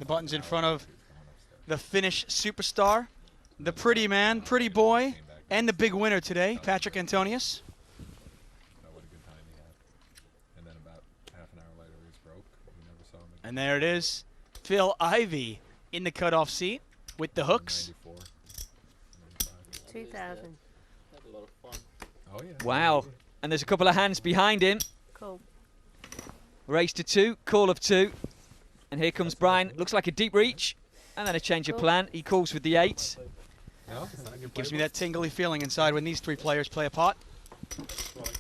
buttons in front of the Finnish superstar, the pretty man, pretty boy, and the big winner today, Patrik Antonius. And there it is, Phil Ivey in the cutoff seat with the hooks. 2,000. Oh, yeah. Wow. And there's a couple of hands behind him. Cool. Race to 2, call of 2. And here comes Brian. Looks like a deep reach. And then a change of plan. He calls with the 8. No, gives me that tingly feeling inside when these 3 players play a pot. Well,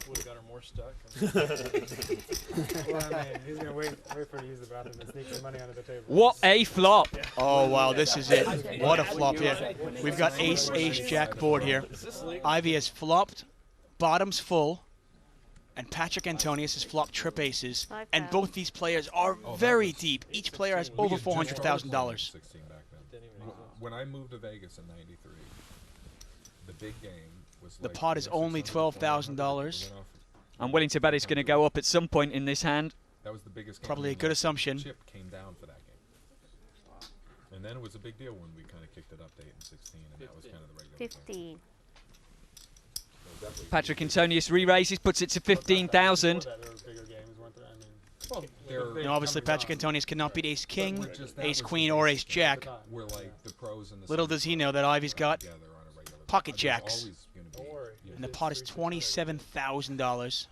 would have got her more stuck. Well, man, he's gonna wait for her to use the bathroom and sneak some money under the table. What a flop! Oh wow, this is it. What a flop here. We've got ace, ace, jack board here. Ivey has flopped, bottoms full, and Patrik Antonius has flopped trip aces. And both these players are very deep. Each player has over $400,000. When I moved to Vegas in '93, the big game was the pot is only $12,000. I'm willing to bet it's going to go up at some point in this hand. That was the biggest game. Probably a good assumption. Chip came down for that game. And then it was a big deal when we kind of kicked it up to 8 and 16, and that was kind of the regular 15. Patrik Antonius re-raises, puts it to 15,000. Obviously, Patrik Antonius cannot beat ace king, ace queen, or ace jack. Little does he know that Ivey's got pocket jacks. And the pot is $27,000.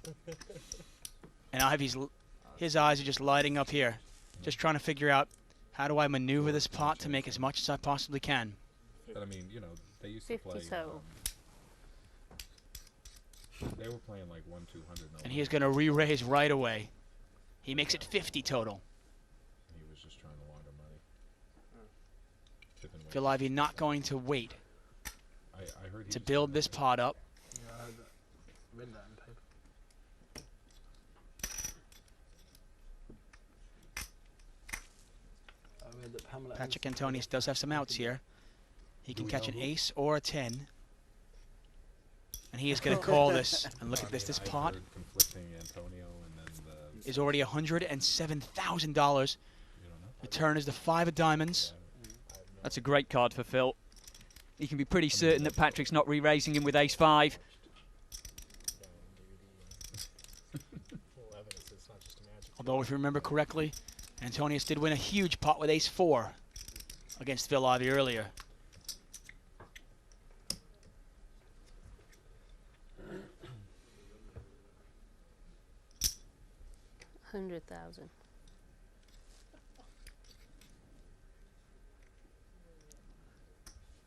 And Ivey's, his eyes are just lighting up here. Just trying to figure out, how do I maneuver this pot to make as much as I possibly can? But I mean, you know, they used to play. They were playing like 1-200. And he is going to re-raise right away. He makes it 50 total. He was just trying to launder money. Phil Ivey not going to wait I heard to build this pot up. Patrik Antonius does have some outs here. He can catch an ace or a 10. And he is going to call this. And look at this. This pot is already $107,000. The turn is the 5 of diamonds. That's a great card for Phil. He can be pretty certain that Patrick's not re-raising him with ace-5. Although, if you remember correctly, Antonius did win a huge pot with ace-4 against Phil Ivey earlier. $100,000.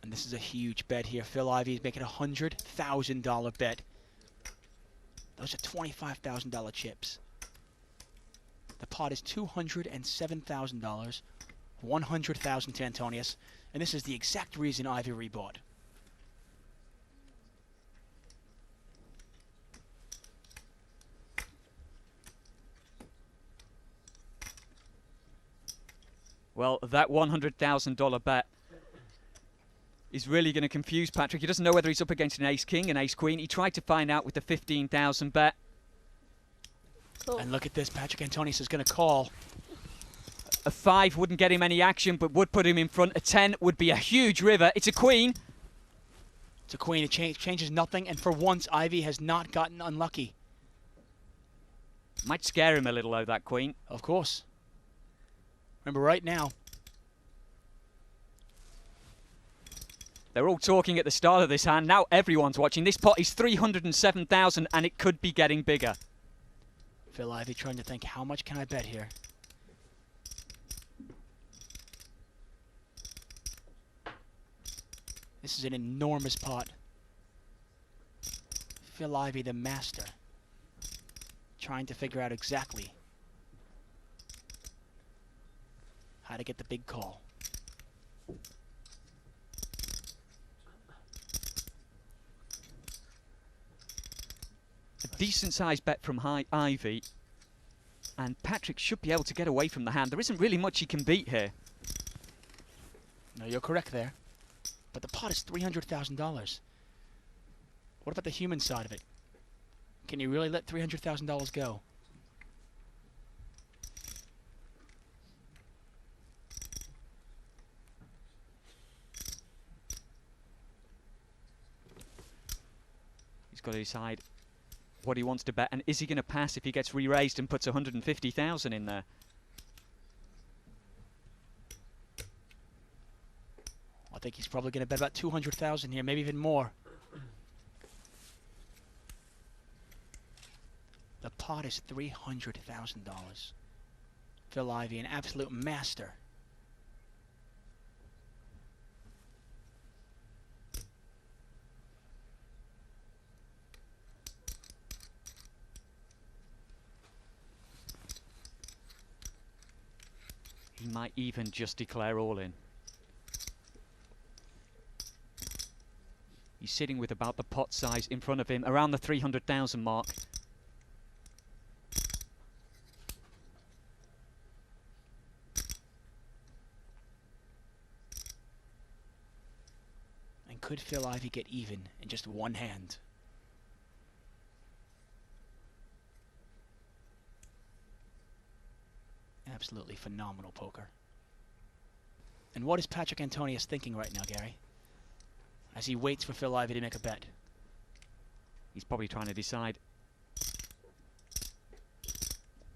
And this is a huge bet here. Phil Ivey is making a $100,000 bet. Those are $25,000 chips. The pot is $207,000, $100,000 to Antonius, and this is the exact reason Ivey rebought. Well, that $100,000 bet is really going to confuse Patrik. He doesn't know whether he's up against an ace-king, an ace-queen. He tried to find out with the 15,000 bet. Cool. And look at this, Patrik Antonius is going to call. A 5 wouldn't get him any action, but would put him in front. A 10 would be a huge river. It's a queen. It's a queen. It changes nothing, and for once, Ivey has not gotten unlucky. Might scare him a little, though, that queen. Of course. Remember, right now, they're all talking at the start of this hand. Now everyone's watching. This pot is 307,000, and it could be getting bigger. Phil Ivey trying to think, how much can I bet here? This is an enormous pot. Phil Ivey, the master, trying to figure out exactly how to get the big call. A decent-sized bet from Ivey, and Patrik should be able to get away from the hand. There isn't really much he can beat here. No, you're correct there. But the pot is $300,000. What about the human side of it? Can you really let $300,000 go? He's got to decide what he wants to bet, and is he going to pass if he gets re-raised and puts 150,000 in there? I think he's probably going to bet about 200,000 here, maybe even more. The pot is $300,000. Phil Ivey, an absolute master. He might even just declare all in. He's sitting with about the pot size in front of him, around the 300,000 mark. And could Phil Ivey get even in just one hand? Absolutely phenomenal poker. And what is Patrik Antonius thinking right now, Gary? As he waits for Phil Ivey to make a bet. He's probably trying to decide,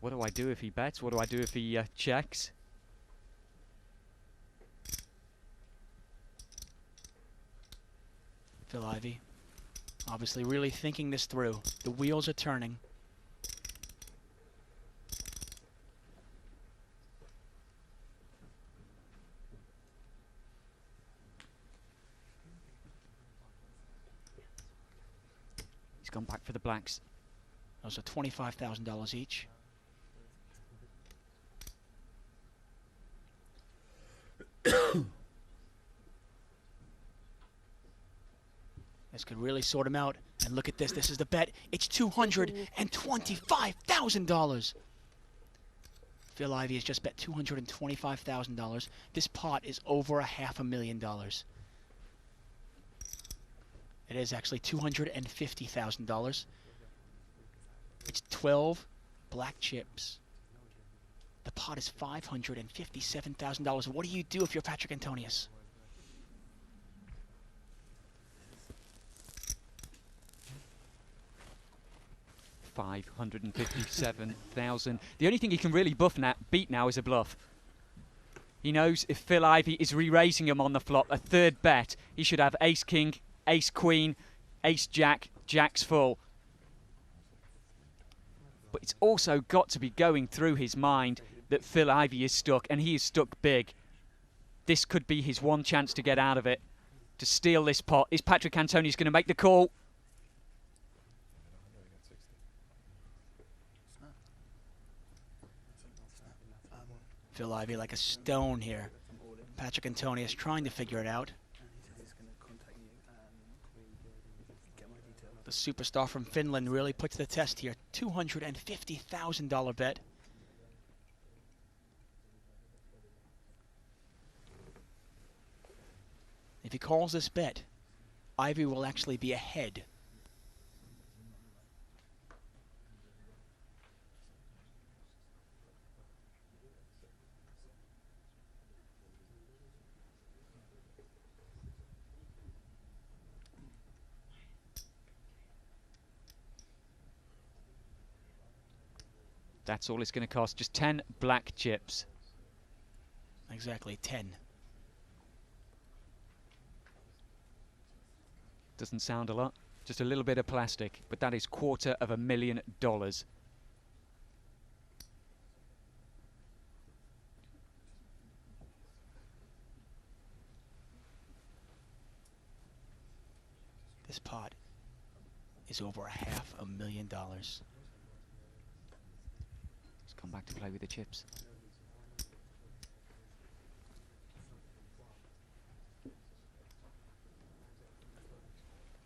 what do I do if he bets? What do I do if he checks? Phil Ivey, obviously really thinking this through. The wheels are turning. He's gone back for the blacks. Those are $25,000 each. This could really sort him out. And look at this. This is the bet. It's $225,000. Phil Ivey has just bet $225,000. This pot is over $500,000. It is actually $250,000. It's 12 black chips. The pot is $557,000. What do you do if you're Patrik Antonius? $557,000. The only thing he can really beat now is a bluff. He knows if Phil Ivey is re-raising him on the flop, a third bet, he should have ace-king, ace-queen, ace-jack, jacks full. But it's also got to be going through his mind that Phil Ivey is stuck, and he is stuck big. This could be his one chance to get out of it, to steal this pot. Is Patrik Antonius going to make the call? Phil Ivey like a stone here. Patrik Antonius trying to figure it out. The superstar from Finland really puts the test here. $250,000 bet. If he calls this bet, Ivey will actually be ahead. That's all it's going to cost. Just 10 black chips. Exactly, 10. Doesn't sound a lot. Just a little bit of plastic. But that is $250,000. This pot is over $500,000. Come back to play with the chips.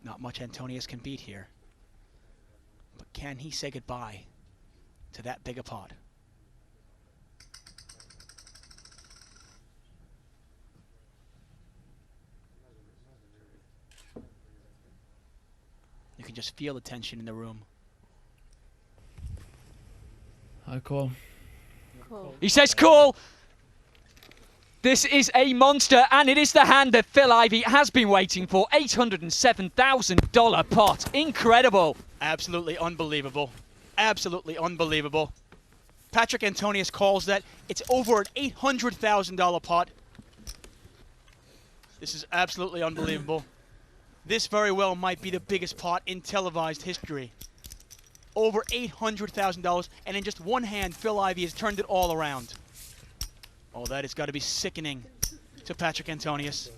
Not much Antonius can beat here. But can he say goodbye to that big a pot? You can just feel the tension in the room. I call. Cool. He says call! This is a monster, and it is the hand that Phil Ivey has been waiting for. $807,000 pot. Incredible. Absolutely unbelievable. Absolutely unbelievable. Patrik Antonius calls that. It's over an $800,000 pot. This is absolutely unbelievable. This very well might be the biggest pot in televised history. Over $800,000, and in just one hand, Phil Ivey has turned it all around. Oh, that has got to be sickening to Patrik Antonius.